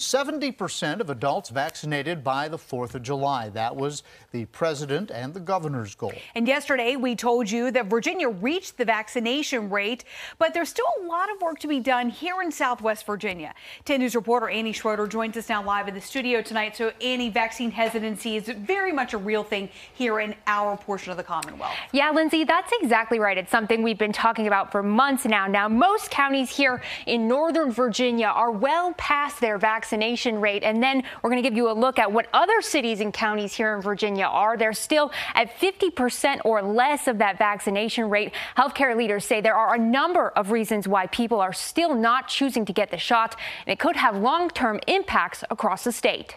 70% of adults vaccinated by the 4th of July. That was the president and the governor's goal. And yesterday, we told you that Virginia reached the vaccination rate, but there's still a lot of work to be done here in Southwest Virginia. 10 News reporter Annie Schroeder joins us now live in the studio tonight. So, Annie, vaccine hesitancy is very much a real thing here in our portion of the Commonwealth. Yeah, Lindsay, that's exactly right. It's something we've been talking about for months now. Now, most counties here in Northern Virginia are well past their vaccination rate. And then we're going to give you a look at what other cities and counties here in Virginia are. They're still at 50% or less of that vaccination rate. Healthcare leaders say there are a number of reasons why people are still not choosing to get the shot, and it could have long-term impacts across the state.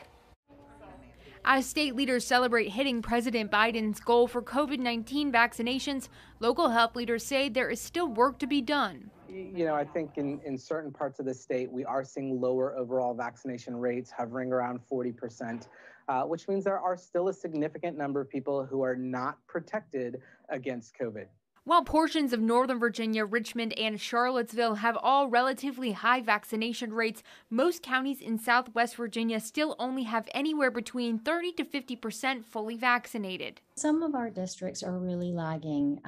As state leaders celebrate hitting President Biden's goal for COVID-19 vaccinations, local health leaders say there is still work to be done. You know, I think in certain parts of the state, we are seeing lower overall vaccination rates hovering around 40%, which means there are still a significant number of people who are not protected against COVID. While portions of Northern Virginia, Richmond, and Charlottesville have all relatively high vaccination rates, most counties in Southwest Virginia still only have anywhere between 30 to 50% fully vaccinated. Some of our districts are really lagging.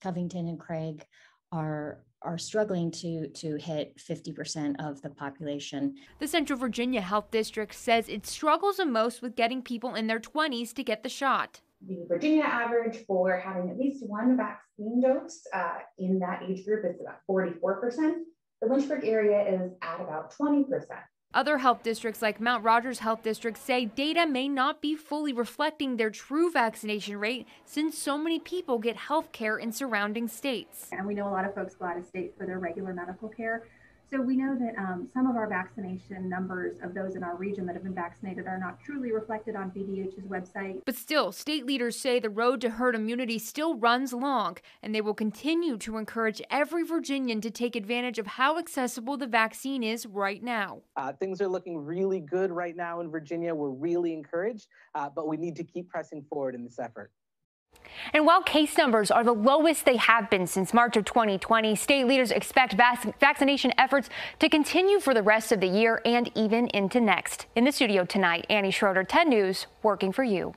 Covington and Craig are struggling to hit 50% of the population. The Central Virginia Health District says it struggles the most with getting people in their 20s to get the shot. The Virginia average for having at least one vaccine dose in that age group is about 44%. The Lynchburg area is at about 20%. Other health districts like Mount Rogers Health District say data may not be fully reflecting their true vaccination rate since so many people get health care in surrounding states. And we know a lot of folks go out of state for their regular medical care. So we know that some of our vaccination numbers of those in our region that have been vaccinated are not truly reflected on VDH's website. But still, state leaders say the road to herd immunity still runs long, and they will continue to encourage every Virginian to take advantage of how accessible the vaccine is right now. Things are looking really good right now in Virginia. We're really encouraged, but we need to keep pressing forward in this effort. And while case numbers are the lowest they have been since March of 2020, state leaders expect vaccination efforts to continue for the rest of the year and even into next. In the studio tonight, Annie Schroeder, 10 News, working for you.